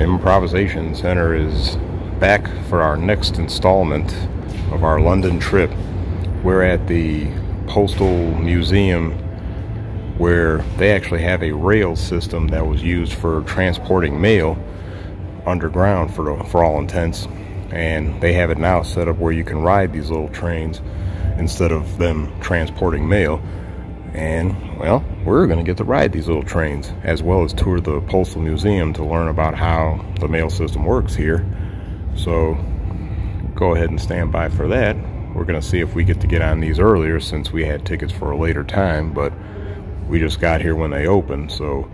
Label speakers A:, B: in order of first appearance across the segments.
A: Improvisation Center is back for our next installment of our London trip. We're at the Postal Museum, where they actually have a rail system that was used for transporting mail underground for all intents, and they have it now set up where you can ride these little trains instead of them transporting mail. And well, we're going to get to ride these little trains as well as tour the Postal Museum to learn about how the mail system works here. So go ahead and stand by for that. We're going to see if we get to get on these earlier, since we had tickets for a later time, but we just got here when they opened, so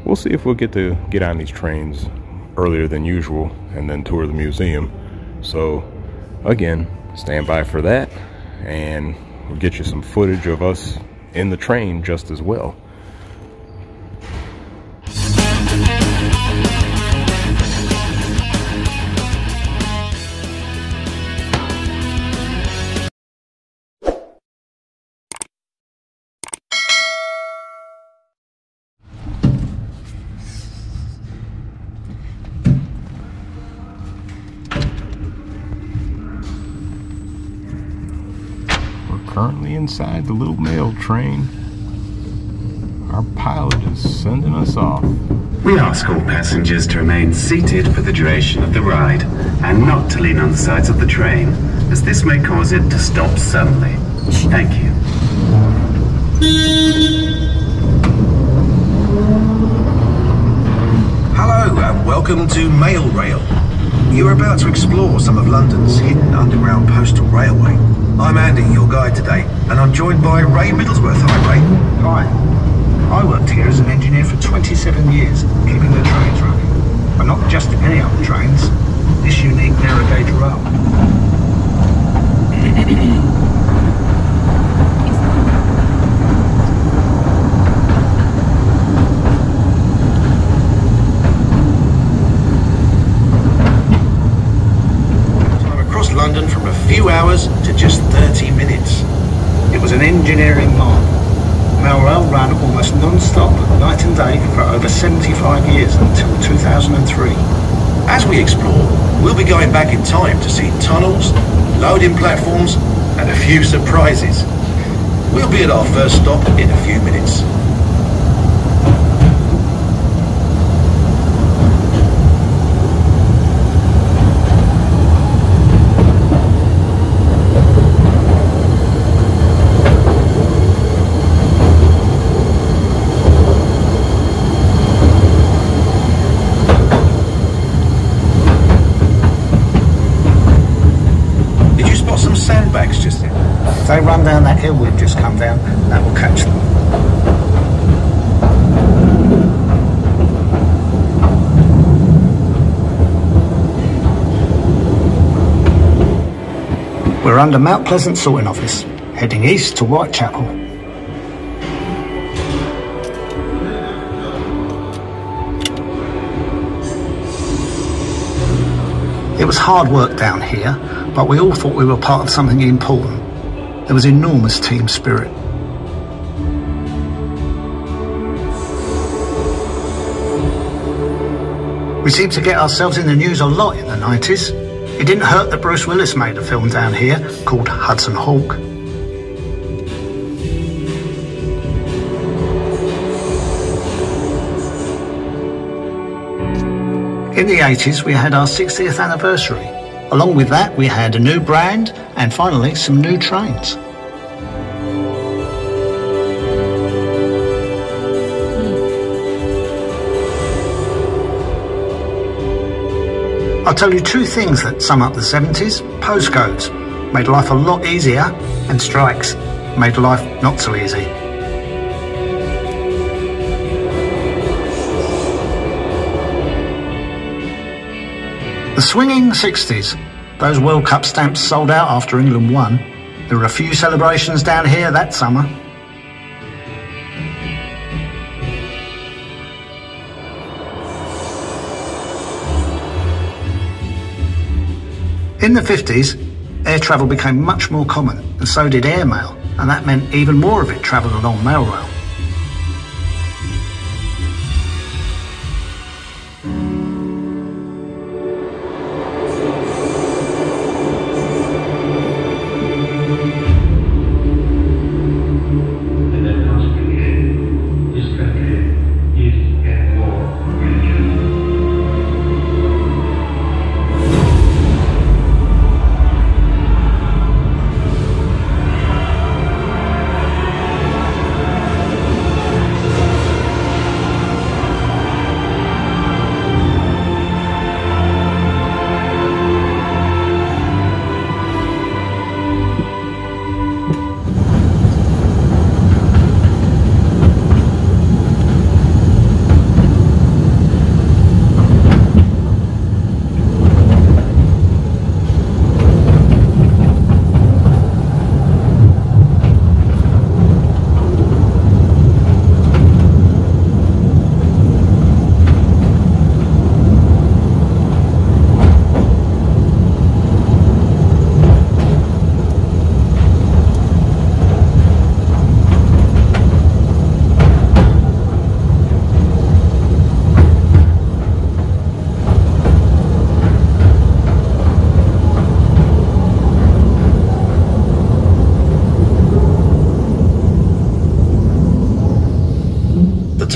A: we'll see if we'll get to get on these trains earlier than usual and then tour the museum. So again, stand by for that, and we'll get you some footage of us in the train just as well. Currently inside the little mail train. Our pilot is sending us off.
B: We ask all passengers to remain seated for the duration of the ride and not to lean on the sides of the train, as this may cause it to stop suddenly. Thank you.
C: Hello and welcome to Mail Rail. You're about to explore some of London's hidden underground postal railway. I'm Andy, your guide today, and I'm joined by Ray Middlesworth. Hi, Ray.
D: Hi. I worked here as an engineer for 27 years, keeping the trains running. But not just any other trains, this unique narrow gauge rail.
C: London from a few hours to just 30 minutes.
D: It was an engineering marvel. Mail rail ran almost non-stop, night and day, for over 75 years until 2003.
C: As we explore, we'll be going back in time to see tunnels, loading platforms, and a few surprises. We'll be at our first stop in a few minutes. Sandbags just there.
D: If they run down that hill we've just come down, that will catch them. We're under Mount Pleasant Sorting Office, heading east to Whitechapel. It was hard work down here, but we all thought we were part of something important. There was enormous team spirit. We seemed to get ourselves in the news a lot in the 90s. It didn't hurt that Bruce Willis made a film down here called Hudson Hawk. In the 80s, we had our 60th anniversary. Along with that, we had a new brand and finally some new trains. I'll tell you two things that sum up the 70s. Postcodes made life a lot easier, and strikes made life not so easy. The swinging 60s. Those World Cup stamps sold out after England won. There were a few celebrations down here that summer. In the 50s, air travel became much more common, and so did airmail, and that meant even more of it travelled along mail rail.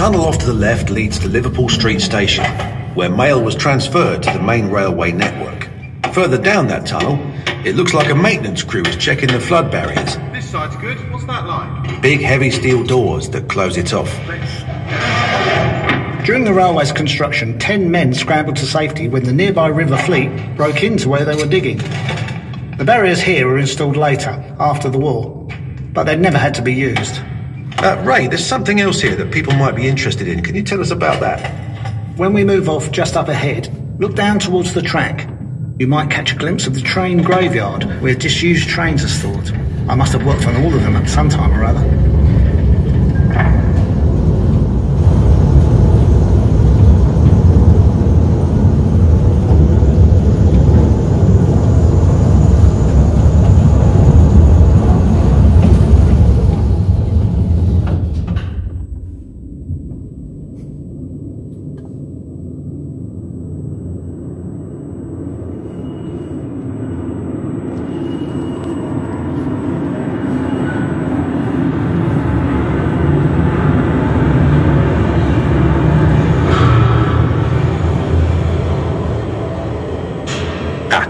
C: tunnel off to the left leads to Liverpool Street Station, where mail was transferred to the main railway network. Further down that tunnel, it looks like a maintenance crew is checking the flood barriers.
E: This side's good. What's that like?
C: Big heavy steel doors that close it off.
D: During the railway's construction, 10 men scrambled to safety when the nearby River Fleet broke into where they were digging. The barriers here were installed later, after the war, but they'd never had to be used.
C: Ray, there's something else here that people might be interested in. Can you tell us about that?
D: When we move off just up ahead, look down towards the track. You might catch a glimpse of the train graveyard, where disused trains are stored. I must have worked on all of them at some time or other.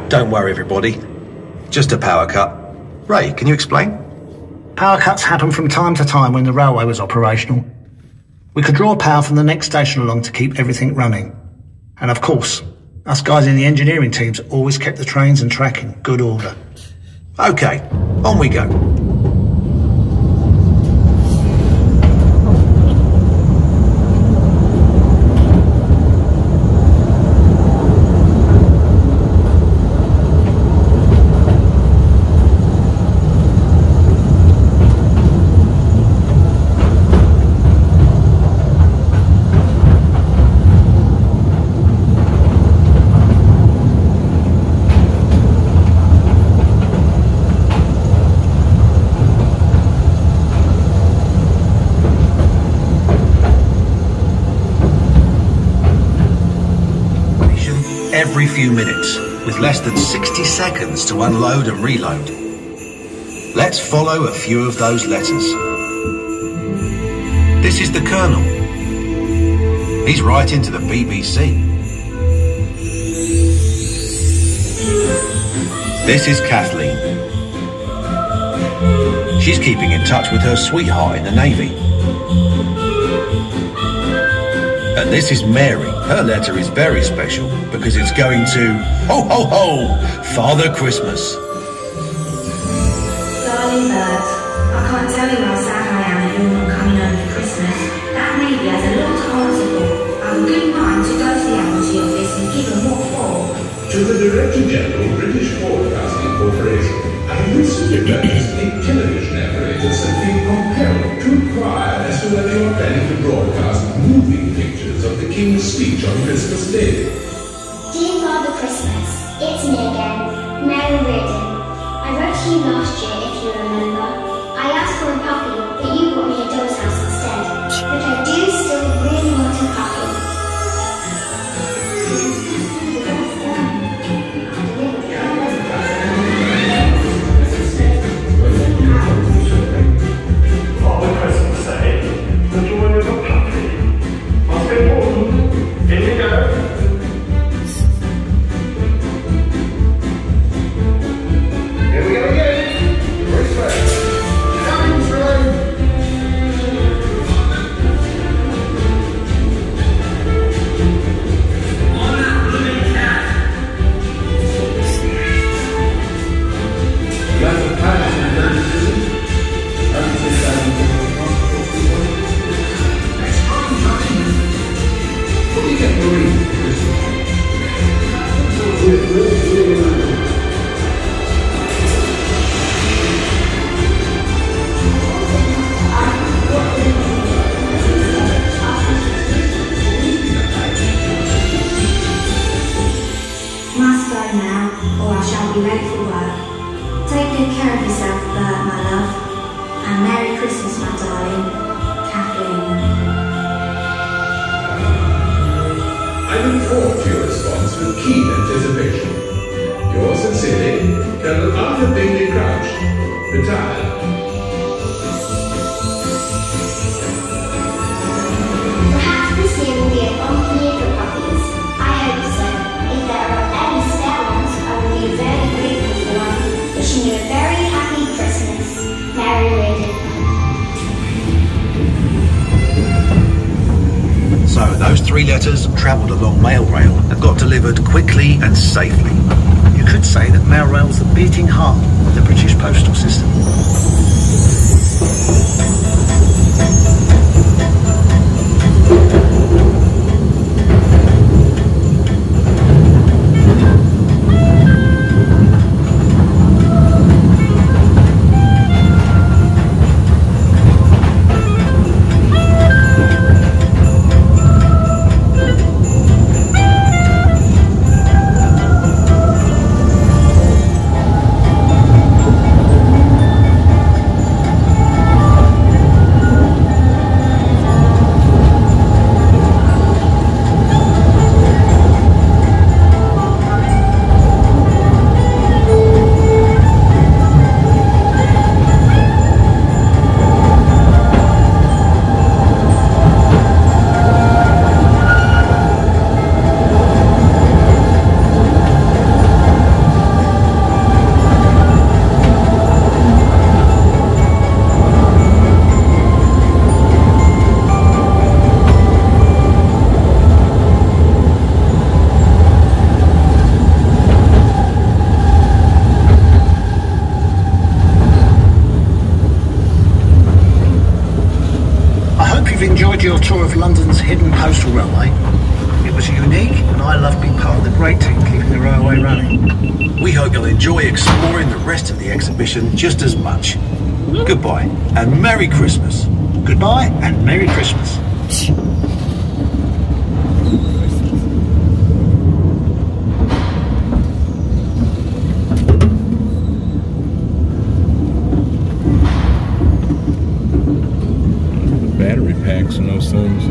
C: Don't worry, everybody. Just a power cut. Ray, can you explain?
D: Power cuts happen from time to time when the railway was operational. We could draw power from the next station along to keep everything running. And of course, us guys in the engineering teams always kept the trains and track in good order.
C: Okay, on we go. Every few minutes, with less than 60 seconds to unload and reload. Let's follow a few of those letters. This is the Colonel. He's writing to the BBC. This is Kathleen. She's keeping in touch with her sweetheart in the Navy. And this is Mary. Her letter is very special because it's going to, ho ho ho, Father Christmas.
F: Darling bird, I can't tell you how sad I am that you're not coming home for Christmas. That Navy has a lot to answer for. I've a good mind to go to the Admiralty office and give them what for.
G: To the Director General, British Broadcasting Corporation, I have recently noticed the television operators have been compelled to inquire as to whether you are planning to broadcast moving pictures of the King's speech on Christmas Day.
H: Dear Father Christmas, it's me again, Mary Reardon. I wrote to you last year, if you remember. I asked for a puppy, but you got me a doll's house instead. But I do still really want a puppy.
G: Father Christmas Day, the joy of a puppy. Must be important. Here we go. Here we go again. Christmas. Coming through. On that blooming cat. You have the past and the what do you get marine?
F: Must go now, or I shall be late for work. Take good care of yourself, Bert, my love. And Merry Christmas, my darling. Kathleen.
G: I look forward to your response with keen anticipation. Yours sincerely, Colonel Arthur Bingley Crouch, retired.
C: letters travelled along mail rail and got delivered quickly and safely.
D: You could say that mail rail's the beating heart of the British postal system. Enjoyed your tour of London's hidden postal railway. It was unique, and I love being part of the great team keeping the railway running.
C: We hope you'll enjoy exploring the rest of the exhibition just as much. Goodbye, and Merry Christmas.
D: Goodbye, and Merry Christmas.
A: Battery packs and those things.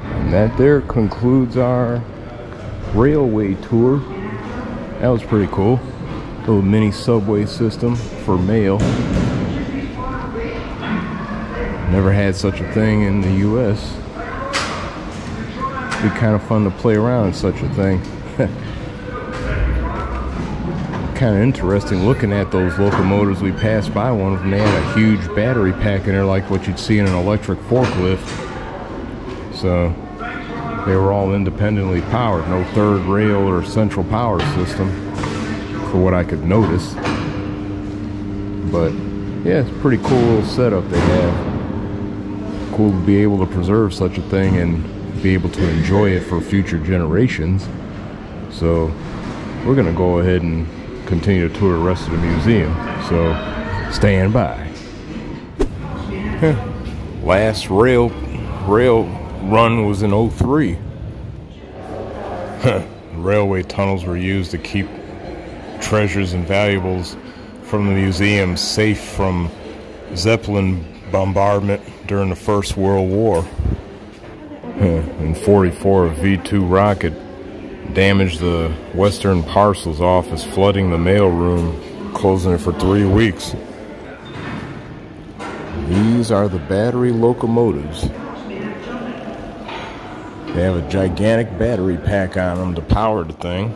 A: And that there concludes our railway tour. That was pretty cool. Little mini subway system for mail. Never had such a thing in the US. Be kind of fun to play around in such a thing. Kind of interesting looking at those locomotives. We passed by one of them. They had a huge battery pack in there like what you'd see in an electric forklift. So they were all independently powered. No third rail or central power system for what I could notice. But yeah, it's a pretty cool little setup they have. Cool to be able to preserve such a thing and be able to enjoy it for future generations. So we're gonna go ahead and continue to tour the rest of the museum, so stand by. Last rail run was in 03. Railway tunnels were used to keep treasures and valuables from the museum safe from Zeppelin bombardment during the First World War. In 44, a V2 rocket damaged the Western Parcels Office, flooding the mail room, closing it for 3 weeks. These are the battery locomotives. They have a gigantic battery pack on them to power the thing.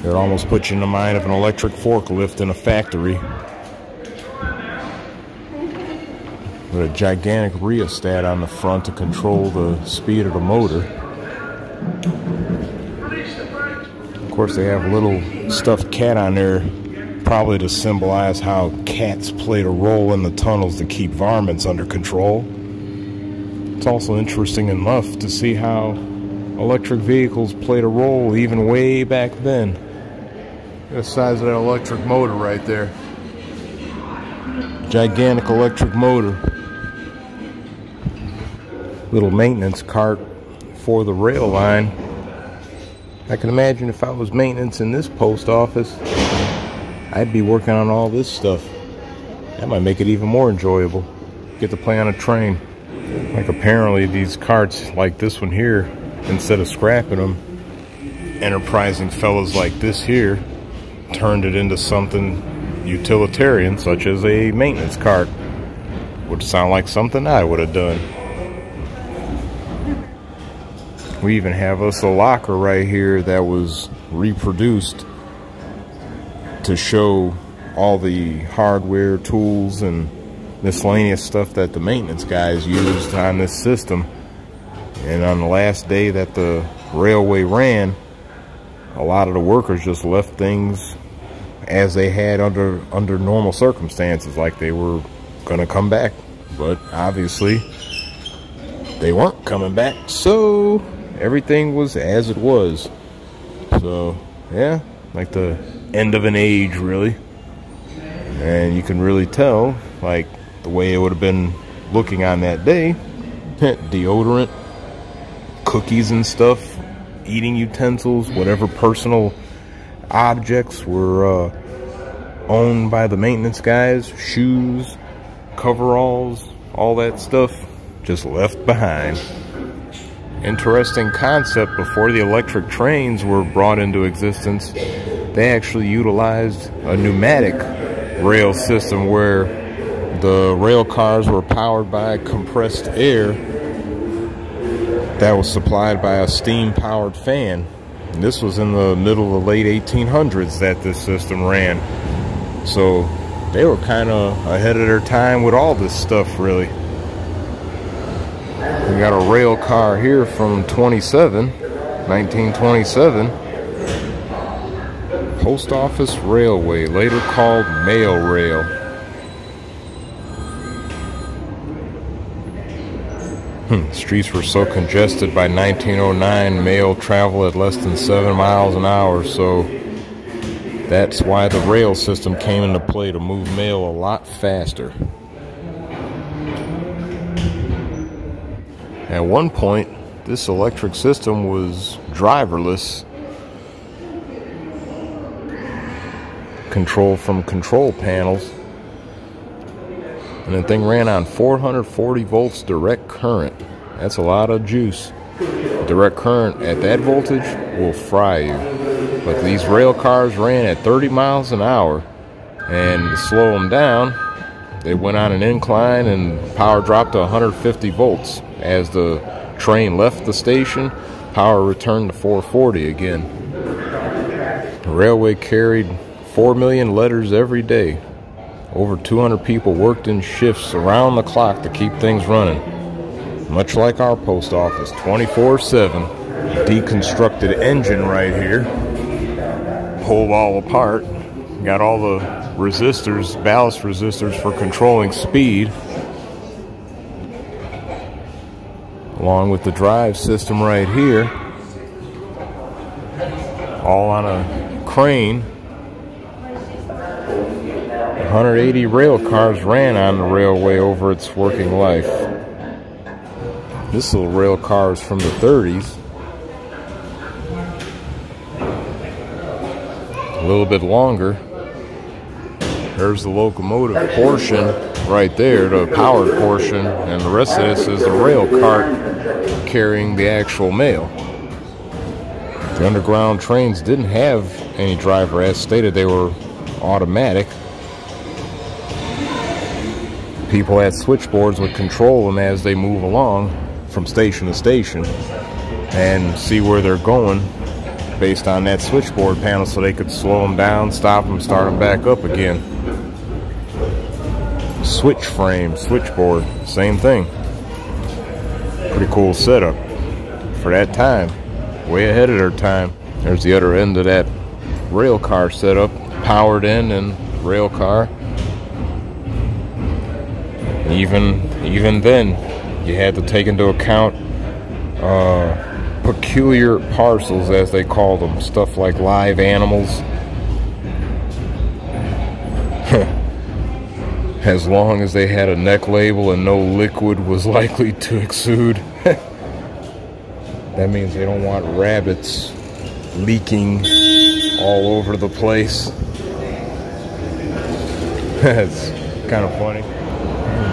A: It almost puts you in the mind of an electric forklift in a factory. With a gigantic rheostat on the front to control the speed of the motor. Of course, they have a little stuffed cat on there, probably to symbolize how cats played a role in the tunnels to keep varmints under control. It's also interesting enough to see how electric vehicles played a role even way back then. The size of that electric motor right there. Gigantic electric motor. Little maintenance cart for the rail line. I can imagine if I was maintenance in this post office, I'd be working on all this stuff. That might make it even more enjoyable. Get to play on a train. Like apparently these carts like this one here, instead of scrapping them, enterprising fellas like this here turned it into something utilitarian, such as a maintenance cart. Would sound like something I would have done. We even have us a locker right here that was reproduced to show all the hardware, tools, and miscellaneous stuff that the maintenance guys used on this system. And on the last day that the railway ran, a lot of the workers just left things as they had under normal circumstances, like they were gonna come back. But obviously they weren't coming back, so everything was as it was. So yeah, like the end of an age, really. And you can really tell, like, the way it would have been looking on that day. Deodorant, cookies and stuff, eating utensils, whatever personal objects were owned by the maintenance guys, shoes, coveralls, all that stuff, just left behind. Interesting concept. Before the electric trains were brought into existence, they actually utilized a pneumatic rail system where the rail cars were powered by compressed air that was supplied by a steam-powered fan. And this was in the middle of the late 1800s that this system ran. So they were kind of ahead of their time with all this stuff, really. We got a rail car here from 1927. Post Office Railway, later called Mail Rail. Streets were so congested by 1909, mail traveled at less than 7 miles an hour, so that's why the rail system came into play, to move mail a lot faster. At one point, this electric system was driverless, control from control panels, and the thing ran on 440 volts direct current. That's a lot of juice. Direct current at that voltage will fry you. But these rail cars ran at 30 miles an hour, and to slow them down, they went on an incline and power dropped to 150 volts. As the train left the station, power returned to 440 again. The railway carried 4 million letters every day. Over 200 people worked in shifts around the clock to keep things running. Much like our post office, 24/7. Deconstructed engine right here. Pulled all apart. Got all the resistors, ballast resistors for controlling speed. Along with the drive system right here. All on a crane. 180 rail cars ran on the railway over its working life. This little rail car is from the 30s. A little bit longer. There's the locomotive portion right there, the powered portion, and the rest of this is the rail cart carrying the actual mail. The underground trains didn't have any driver. As stated, they were automatic. People had switchboards would control them as they move along from station to station and see where they're going based on that switchboard panel, so they could slow them down, stop them, start them back up again. Switch frame, switchboard, same thing. Pretty cool setup for that time. Way ahead of their time. There's the other end of that rail car setup, powered in and rail car. Even then, you had to take into account peculiar parcels, as they called them, stuff like live animals. As long as they had a neck label and no liquid was likely to exude. That means they don't want rabbits leaking all over the place. That's kind of funny.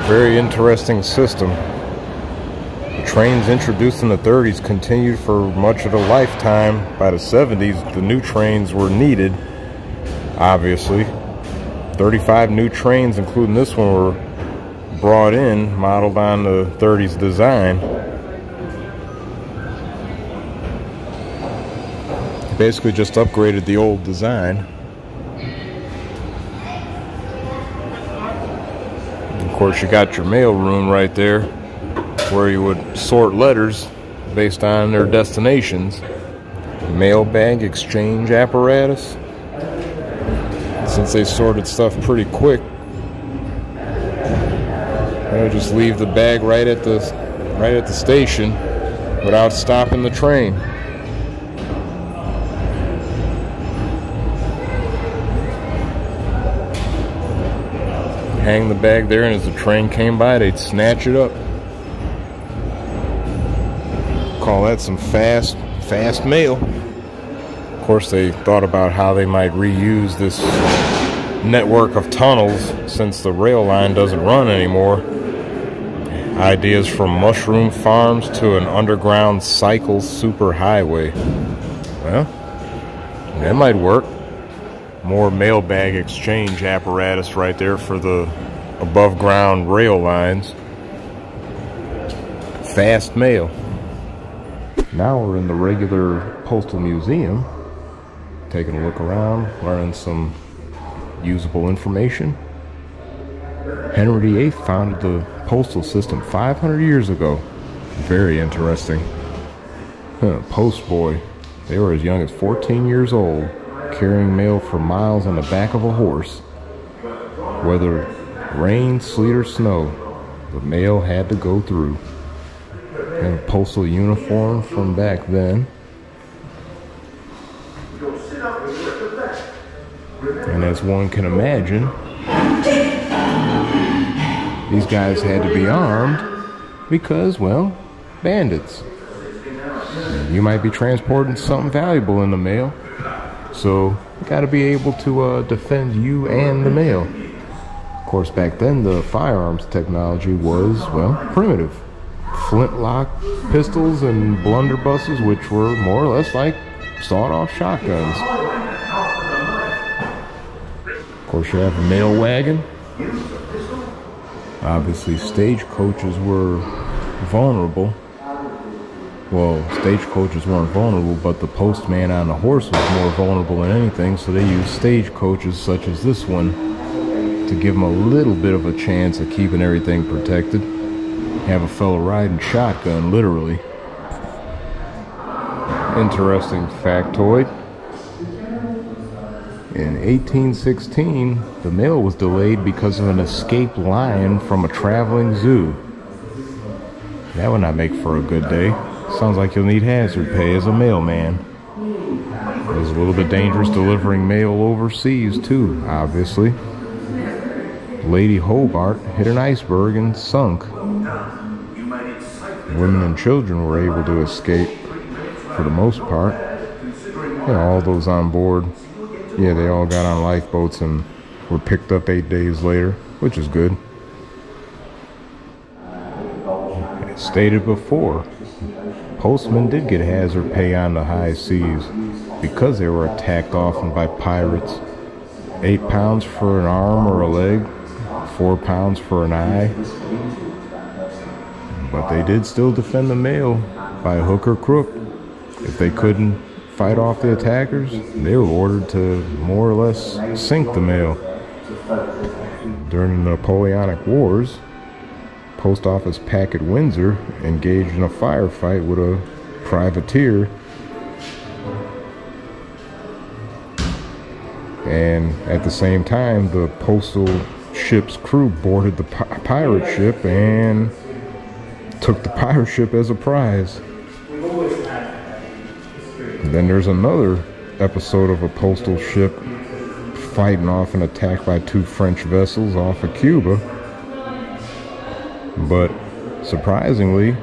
A: Very interesting system. The trains introduced in the 30s continued for much of the lifetime. By the 70s, the new trains were needed, obviously. 35 new trains, including this one, were brought in, modeled on the 30s design. Basically just upgraded the old design. course, you got your mail room right there where you would sort letters based on their destinations. Mailbag exchange apparatus. Since they sorted stuff pretty quick, they'll just leave the bag right at the station without stopping the train. Hang the bag there, and as the train came by, they'd snatch it up. Call that some fast mail. Of course, they thought about how they might reuse this network of tunnels since the rail line doesn't run anymore. Ideas from mushroom farms to an underground cycle superhighway. Well, that might work. More mailbag exchange apparatus right there for the above ground rail lines. Fast mail. Now we're in the regular Postal Museum, taking a look around, learning some usable information. Henry VIII founded the postal system 500 years ago. Very interesting. Post boy. They were as young as 14 years old, carrying mail for miles on the back of a horse. Whether rain, sleet, or snow, the mail had to go through. And a postal uniform from back then. And as one can imagine, these guys had to be armed because, well, bandits. You might be transporting something valuable in the mail, so you got to be able to defend you and the mail. Of course, back then the firearms technology was, well, primitive. Flintlock pistols and blunderbusses, which were more or less like sawed-off shotguns. Of course, you have a mail wagon. Obviously, stagecoaches were vulnerable. Well, stagecoaches weren't vulnerable, but the postman on the horse was more vulnerable than anything, so they used stagecoaches such as this one to give them a little bit of a chance of keeping everything protected. Have a fellow riding shotgun, literally. Interesting factoid. In 1816, the mail was delayed because of an escaped lion from a traveling zoo. That would not make for a good day. Sounds like you'll need hazard pay as a mailman. It was a little bit dangerous delivering mail overseas, too, obviously. Lady Hobart hit an iceberg and sunk. Women and children were able to escape for the most part. All those on board, yeah, they all got on lifeboats and were picked up 8 days later, which is good. As stated before, postmen did get hazard pay on the high seas because they were attacked often by pirates. 8 pounds for an arm or a leg, 4 pounds for an eye. But they did still defend the mail by hook or crook. If they couldn't fight off the attackers, they were ordered to more or less sink the mail. During the Napoleonic Wars, Post Office Packet Windsor engaged in a firefight with a privateer, and at the same time the postal ship's crew boarded the pirate ship and took the pirate ship as a prize. And then there's another episode of a postal ship fighting off an attack by 2 French vessels off of Cuba. But surprisingly,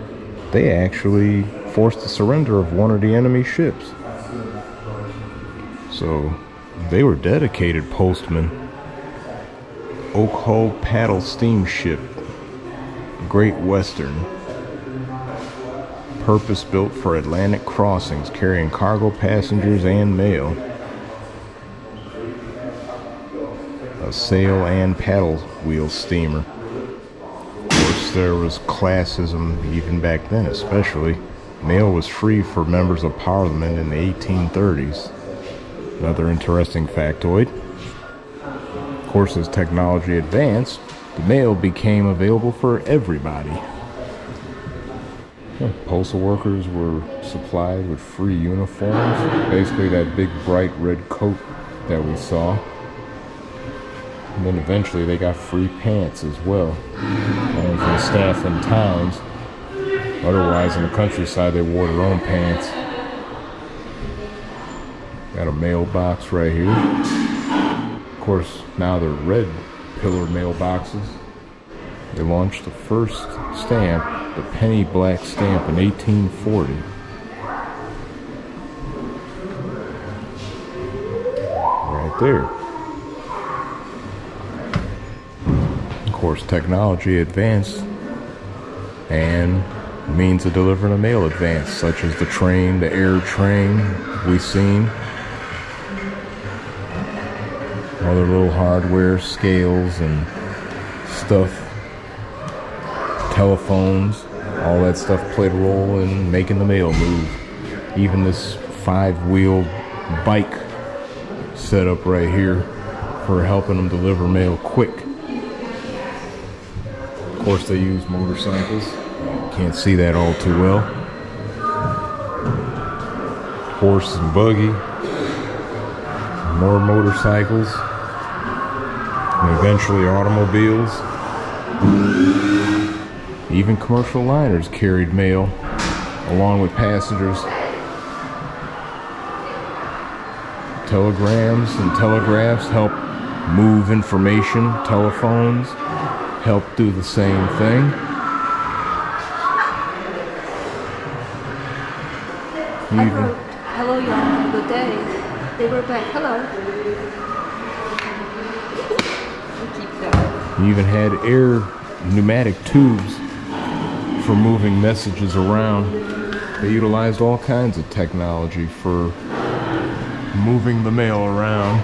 A: they actually forced the surrender of one of the enemy ships. So they were dedicated postmen. Oak Hull Paddle Steamship, Great Western, purpose-built for Atlantic crossings, carrying cargo, passengers, and mail. A sail and paddle wheel steamer. Of course, there was classism even back then, especially. Mail was free for members of Parliament in the 1830s. Another interesting factoid. Of course, as technology advanced, the mail became available for everybody. Postal workers were supplied with free uniforms, basically that big bright red coat that we saw. And then eventually they got free pants as well, only for the staff in towns. Otherwise in the countryside they wore their own pants. Got a mailbox right here. Of course, now they're red pillar mailboxes. They launched the first stamp, the penny black stamp, in 1840. Right there. Of course, technology advanced and means of delivering a mail advanced, such as the train, the air train we've seen. Other little hardware, scales and stuff, telephones, all that stuff played a role in making the mail move. Even this 5-wheeled bike setup right here for helping them deliver mail quick. Of course they use motorcycles. Can't see that all too well. Horse and buggy. More motorcycles. And eventually automobiles. Even commercial liners carried mail along with passengers. Telegrams and telegraphs help move information. Telephones help do the same thing.
I: I wrote, "Hello, y'all, have a good day." They wrote back, "Hello."
A: You even had air pneumatic tubes for moving messages around. They utilized all kinds of technology for moving the mail around.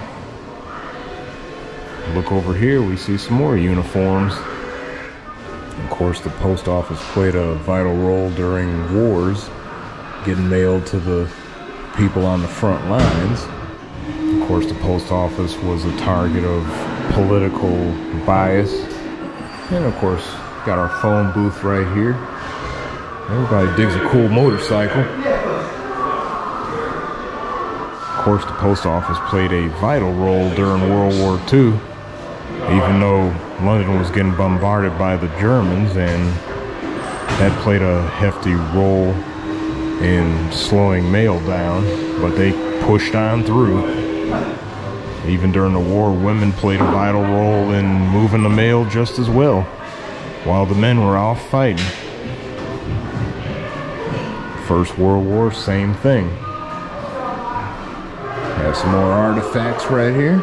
A: Look over here, we see some more uniforms. Of course, the post office played a vital role during wars, getting mail to the people on the front lines. Of course, the post office was a target of political bias. And of course, got our phone booth right here. Everybody digs a cool motorcycle. Of course, the post office played a vital role during World War II, even though London was getting bombarded by the Germans, and that played a hefty role in slowing mail down, but they pushed on through. Even during the war, women played a vital role in moving the mail just as well, while the men were off fighting. First World War, same thing. Have some more artifacts right here.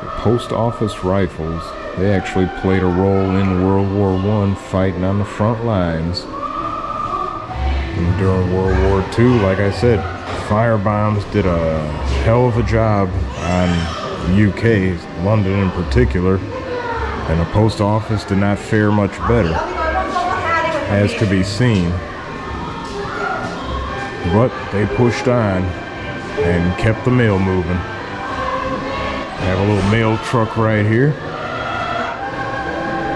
A: The post office rifles, they actually played a role in World War I, fighting on the front lines. And during World War II, like I said, firebombs did a hell of a job on UK, London in particular, and the post office did not fare much better, as could be seen. But they pushed on and kept the mail moving. Have a little mail truck right here.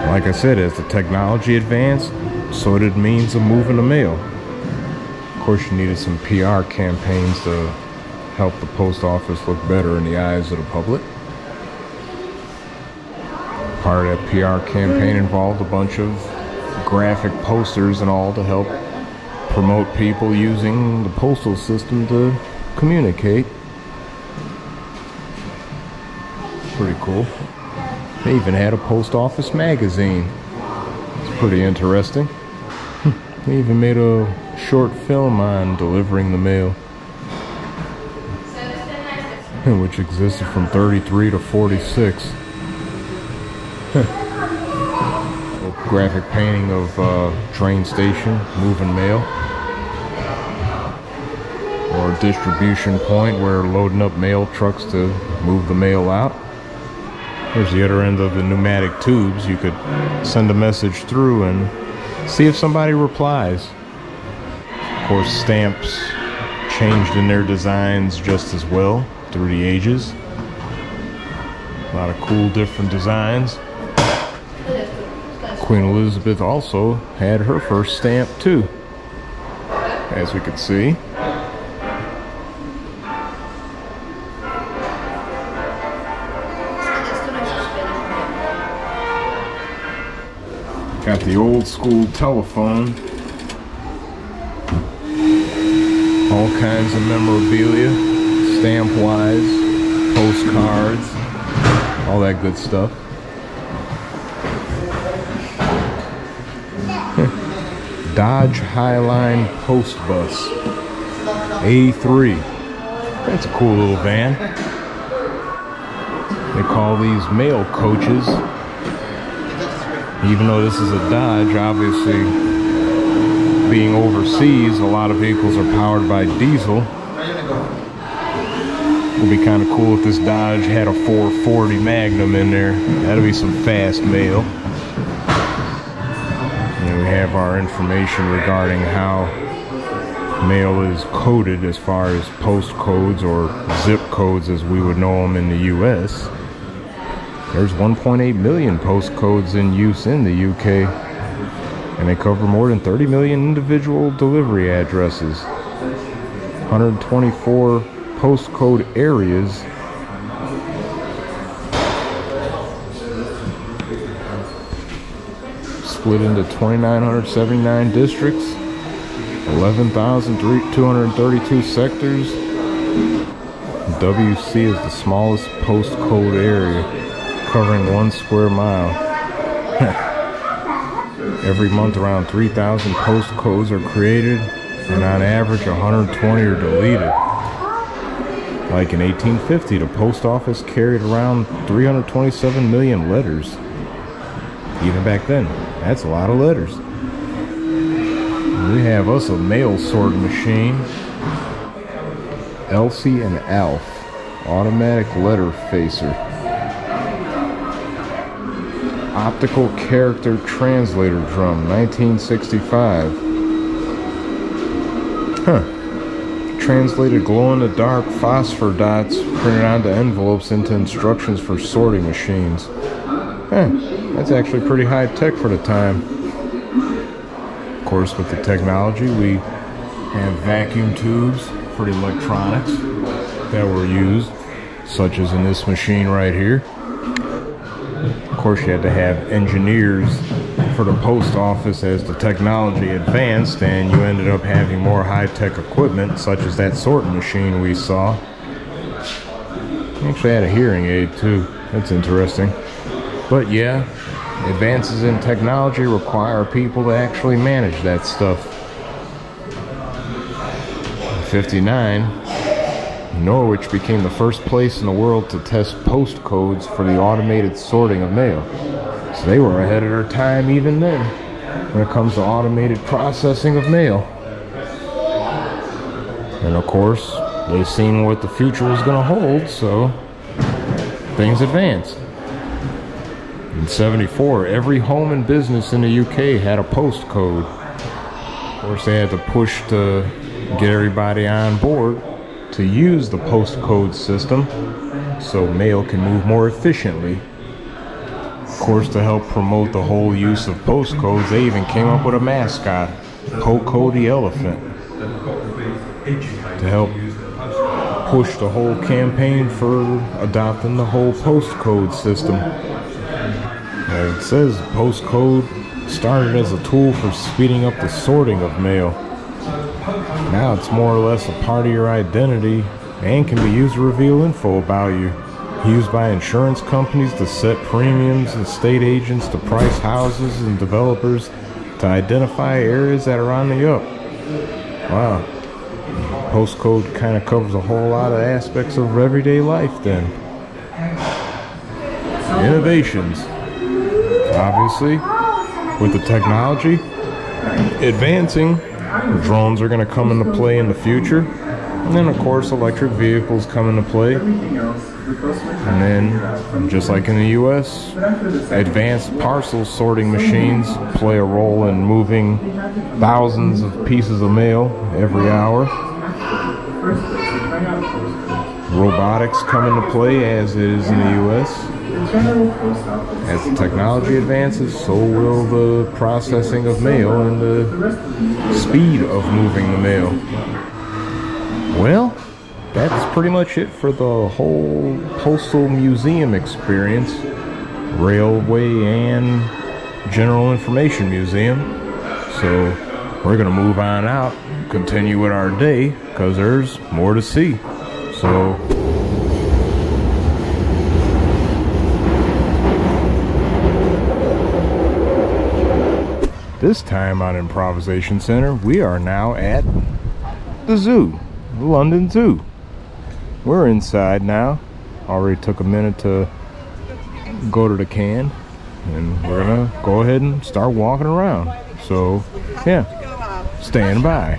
A: Like I said, as the technology advanced, so did means of moving the mail. Of course, you needed some PR campaigns to help the post office look better in the eyes of the public. Part of that PR campaign involved a bunch of graphic posters and all to help promote people using the postal system to communicate. Pretty cool. They even had a post office magazine. It's pretty interesting. They even made a short film on delivering the mail, which existed from 33 to 46. Graphic painting of train station moving mail, or a distribution point where loading up mail trucks to move the mail out. Here's the other end of the pneumatic tubes. You could send a message through and see if somebody replies. Of course, stamps changed in their designs just as well through the ages. A lot of cool different designs. Queen Elizabeth also had her first stamp too, as we could see. Got the old school telephone. All kinds of memorabilia, stamp-wise, postcards, all that good stuff. Dodge Highline Post Bus A3. That's a cool little van. They call these mail coaches. Even though this is a Dodge, obviously being overseas, a lot of vehicles are powered by diesel. It would be kind of cool if this Dodge had a 440 Magnum in there. That'd be some fast mail. And we have our information regarding how mail is coded as far as post codes or zip codes as we would know them in the US. There's 1.8 million post codes in use in the UK, and they cover more than 30 million individual delivery addresses. 124 postcode areas. Split into 2,979 districts, 11,232 sectors. WC is the smallest postcode area, covering 1 square mile. Every month around 3,000 postcodes are created, and on average 120 are deleted. Like in 1850, the post office carried around 327 million letters. Even back then, that's a lot of letters. And we have us a mail sorting machine. Elsie and Alf, automatic letter facer. Optical character translator drum, 1965. Translated glow-in-the-dark phosphor dots printed onto envelopes into instructions for sorting machines. That's actually pretty high tech for the time. Of course, with the technology, we have vacuum tubes for the electronics that were used, such as in this machine right here. Of course, you had to have engineers for the post office as the technology advanced, and you ended up having more high-tech equipment, such as that sorting machine we saw. Actually had a hearing aid too. That's interesting. But yeah, advances in technology require people to actually manage that stuff. In '59, Norwich became the first place in the world to test post codes for the automated sorting of mail. So they were ahead of their time even then when it comes to automated processing of mail. And of course, they've seen what the future was going to hold, so things advanced. In '74, every home and business in the UK had a post code. Of course, they had to push to get everybody on board to use the post code system so mail can move more efficiently. Of course, to help promote the whole use of post codes, they even came up with a mascot, Poco the elephant, to help push the whole campaign for adopting the whole post code system. It says post code started as a tool for speeding up the sorting of mail. Now it's more or less a part of your identity and can be used to reveal info about you. Used by insurance companies to set premiums, and state agents to price houses, and developers to identify areas that are on the up. Wow. Postcode kind of covers a whole lot of aspects of everyday life then. Innovations. Obviously, with the technology advancing, drones are going to come into play in the future. And then, of course, electric vehicles come into play. And then, just like in the US, advanced parcel sorting machines play a role in moving thousands of pieces of mail every hour. robotics come into play as it is in the U.S. As the technology advances, so will the processing of mail and the speed of moving the mail. Well, that's pretty much it for the whole Postal Museum experience. Railway and General Information Museum. So we're gonna move on out, continue with our day, because there's more to see. So this time on Improvisation Center, we are now at the zoo, the London Zoo. We're inside now. Already took a minute to go to the can, and we're gonna go ahead and start walking around. So yeah, stand by.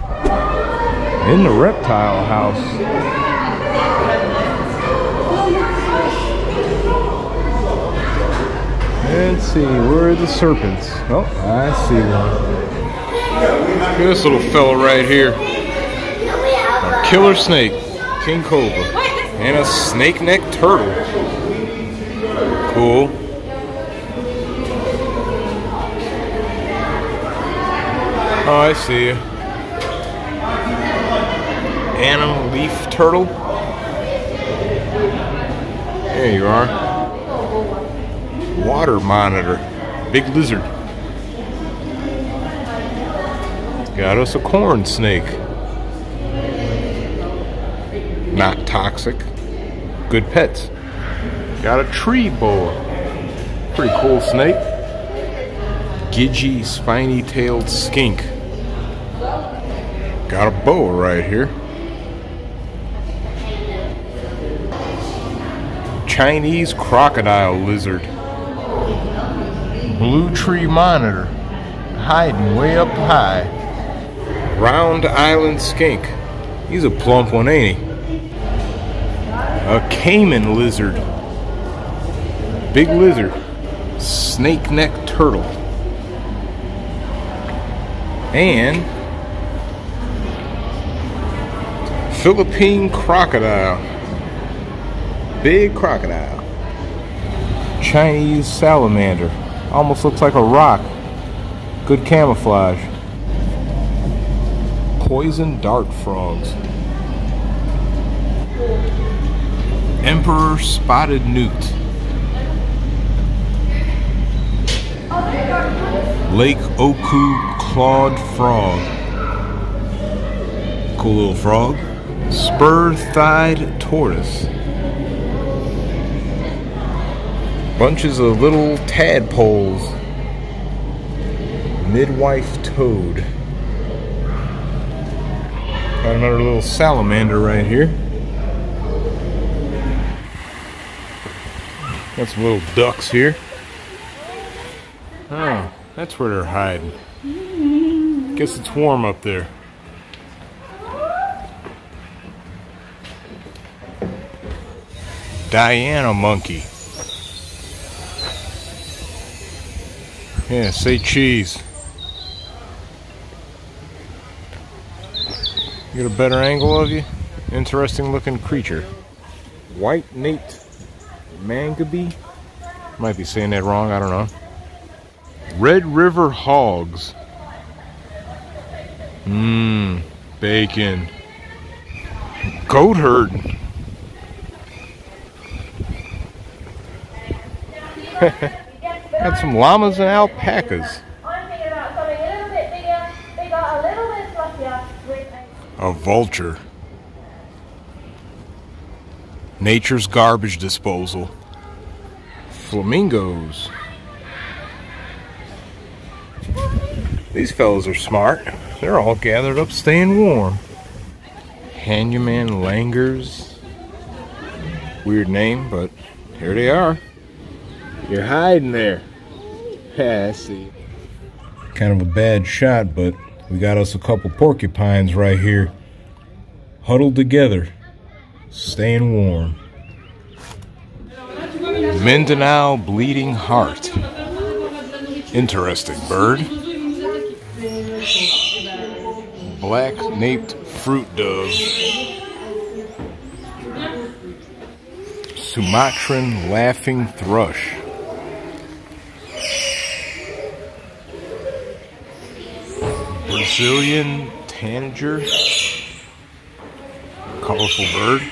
A: In the reptile house, let's see, where are the serpents? Oh, I see one. Look at this little fella right here. A killer snake, king cobra, and a snake-necked turtle. Cool. Oh, I see you. Animal leaf turtle. There you are. Water monitor. Big lizard. Got us a corn snake. Not toxic. Good pets. Got a tree boa. Pretty cool snake. Gidgy, spiny-tailed skink. Got a boa right here. Chinese crocodile lizard. Blue tree monitor. Hiding way up high. Round island skink. He's a plump one, ain't he? A caiman lizard. Big lizard. Snake-necked turtle. And Philippine crocodile. Big crocodile. Chinese salamander. Almost looks like a rock. Good camouflage. Poison dart frogs. Emperor spotted newt. Lake Oku clawed frog. Cool little frog. Spur-thighed tortoise. Bunches of little tadpoles. Midwife toad. Got another little salamander right here. Got some little ducks here. Oh, that's where they're hiding. Guess it's warm up there. Diana monkey. Yeah, say cheese. Get a better angle of you? Interesting looking creature. White-naped mangabey? Might be saying that wrong, I don't know. Red River hogs. Bacon. Goat herd. Got some llamas and alpacas. A vulture. Nature's garbage disposal. Flamingos. These fellas are smart. They're all gathered up staying warm. Hanuman langurs. Weird name, but here they are. You're hiding there. Yeah, I see. Kind of a bad shot, but we got us a couple porcupines right here. Huddled together. Staying warm. Mindanao bleeding heart. Interesting bird. Black-naped fruit dove. Sumatran laughing thrush. Brazilian tanager. Colorful bird.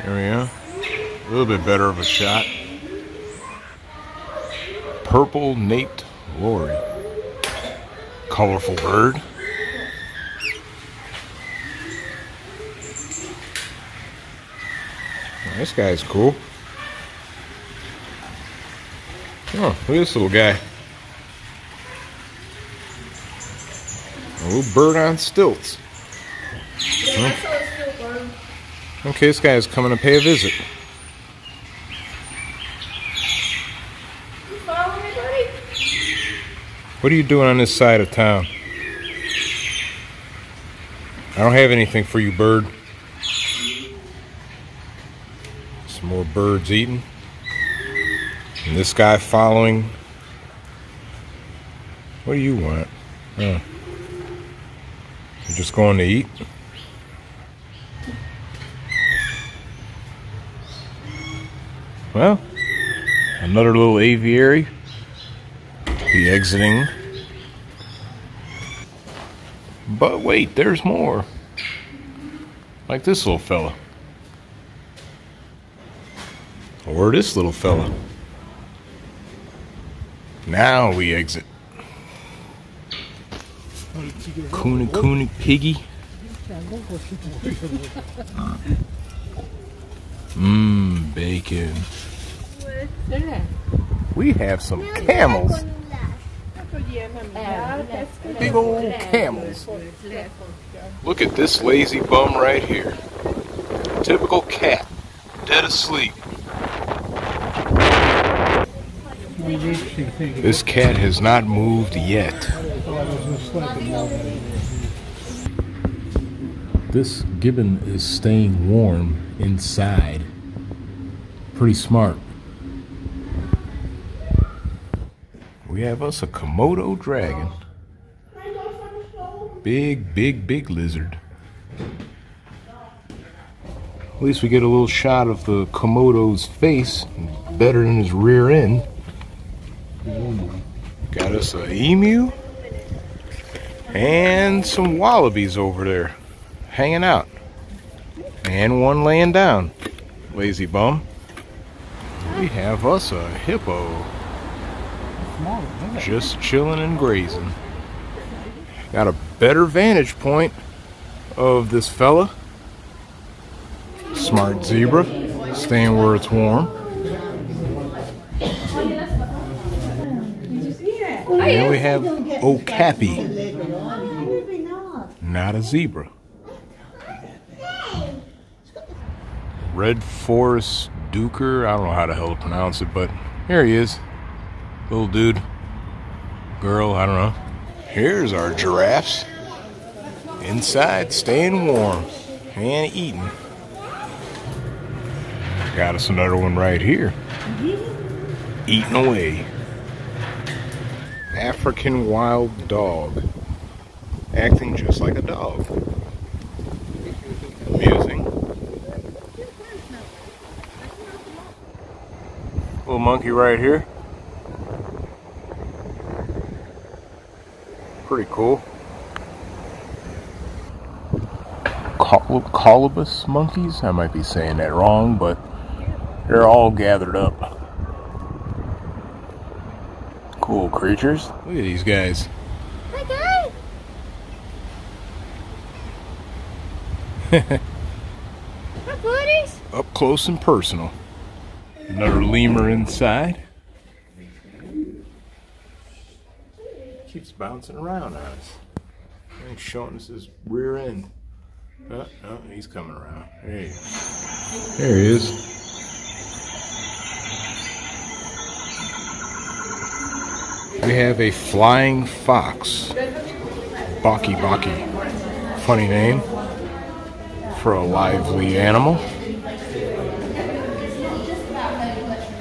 A: There we go. A little bit better of a shot. Purple naped lory. Colorful bird. This guy's cool. Oh, look at this little guy. A little bird on stilts. Okay, this guy is coming to pay a visit. What are you doing on this side of town? I don't have anything for you, bird. Some more birds eating. And this guy following. What do you want? Oh. You're just going to eat? Well, another little aviary. Be exiting. But wait, there's more. Like this little fella. Or this little fella. Now we exit. Cooney piggy. Bacon. We have some camels. Big old camels. Look at this lazy bum right here. Typical cat. Dead asleep. This cat has not moved yet. This gibbon is staying warm inside. Pretty smart. We have us a Komodo dragon. Big lizard. At least we get a little shot of the Komodo's face, better than his rear end. Got us an emu and some wallabies over there hanging out, and one laying down. Lazy bum. We have us a hippo just chilling and grazing. Got a better vantage point of this fella. Smart zebra, staying where it's warm. And we have okapi, not a zebra. Red Forest Duker, I don't know how the hell to pronounce it, but here he is. Little dude, girl, I don't know. Here's our giraffes. Inside, staying warm and eating. Got us another one right here. Eating away. African wild dog. Acting just like a dog. Amusing. Little monkey right here. Pretty cool. Colobus monkeys? I might be saying that wrong, but they're all gathered up. Cool creatures. Look at these guys.
H: Hi guys. Hi buddies.
A: Up close and personal. Another lemur inside. Keeps bouncing around on us. He's showing us his rear end. Oh, he's coming around. There he is. We have a flying fox. Baki. Funny name for a lively animal.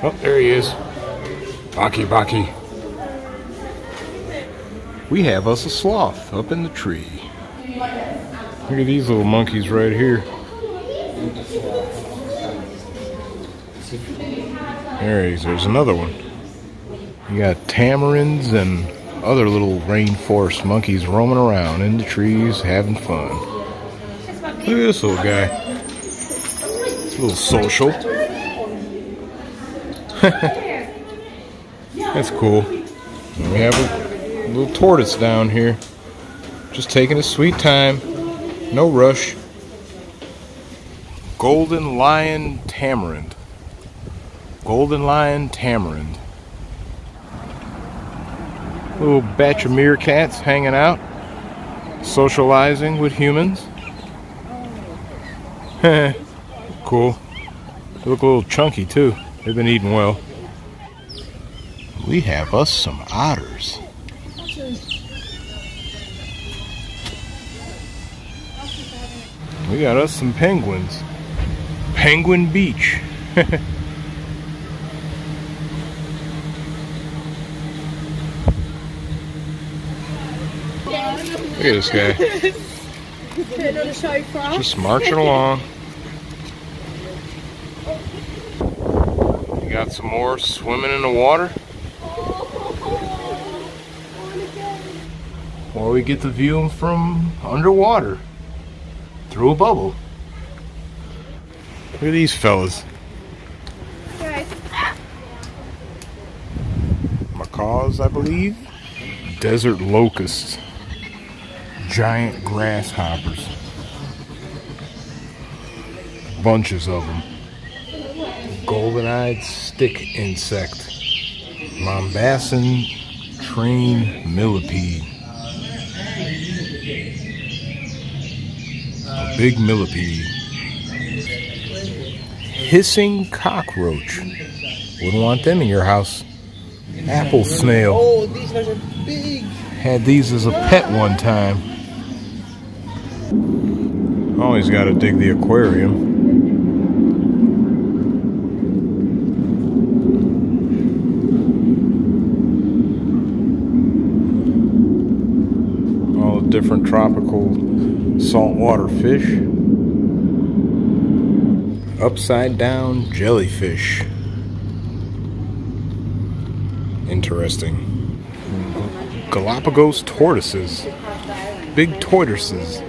A: Oh, there he is. Baki. We have us a sloth up in the tree. Look at these little monkeys right here. There's another one. You got tamarins and other little rainforest monkeys roaming around in the trees having fun. Look at this little guy. It's a little social. That's cool. And we have a little tortoise down here. Just taking his sweet time. No rush. Golden lion tamarind. Golden lion tamarind. Little batch of meerkats hanging out, socializing with humans. Cool. They look a little chunky too. They've been eating well. We have us some otters. We got us some penguins. Penguin Beach. Look at this guy. Just marching along. You got some more swimming in the water. Or we get to view them from underwater through a bubble. Look at these fellas. Macaws, I believe. Desert locusts. Giant grasshoppers. Bunches of them. Golden-eyed stick insect. Mombassan train millipede. A big millipede. Hissing cockroach. Wouldn't want them in your house. Apple snail.
J: Oh, these guys are big.
A: Had these as a pet one time. Always got to dig the aquarium. All the different tropical saltwater fish. Upside down jellyfish. Interesting. Galapagos tortoises. Big tortoises.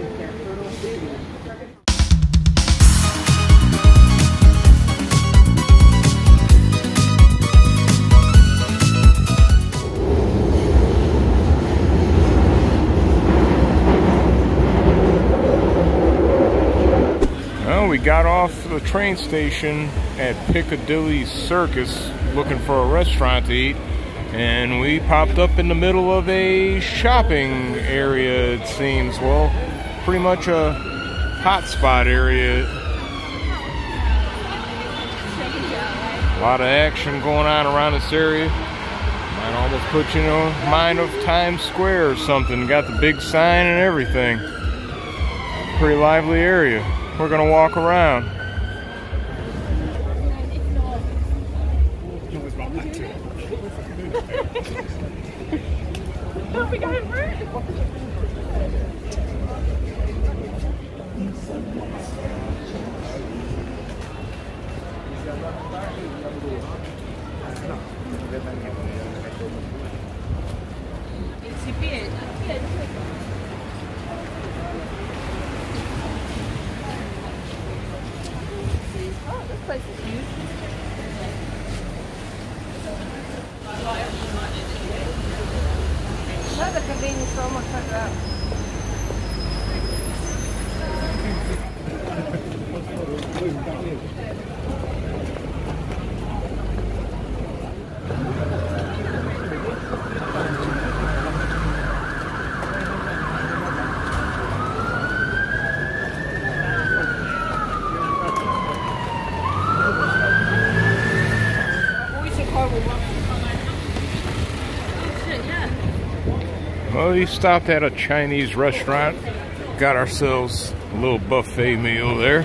A: Well, we got off the train station at Piccadilly Circus looking for a restaurant to eat, and we popped up in the middle of a shopping area, it seems. Well, pretty much a hotspot area. A lot of action going on around this area. Might almost put you in mind of Times Square or something. Got the big sign and everything. Pretty lively area. We're gonna walk around.
I: Place is huge. Not the convenience store, I'm gonna cut it out.
A: Well, we stopped at a Chinese restaurant, got ourselves a little buffet meal there.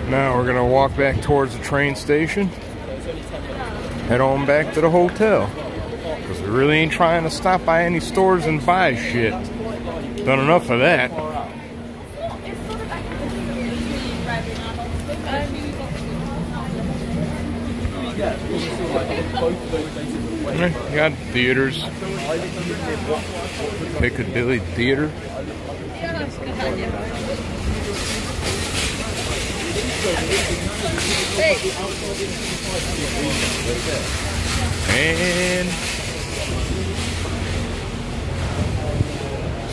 A: Now we're gonna walk back towards the train station, head on back to the hotel, because we really ain't trying to stop by any stores and buy shit. Done enough of that. You got theaters. Piccadilly Theater. And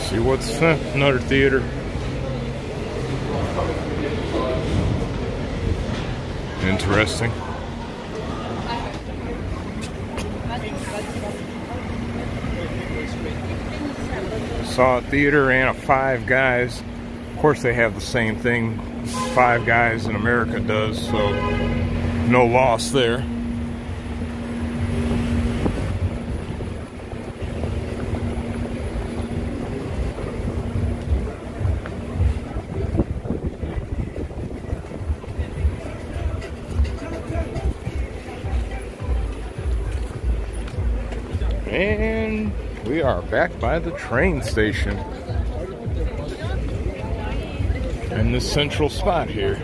A: see what's another theater. Interesting. Saw a theater and a Five Guys. Of course, they have the same thing Five Guys in America does, so no loss there. And we are back by the train station in this central spot here.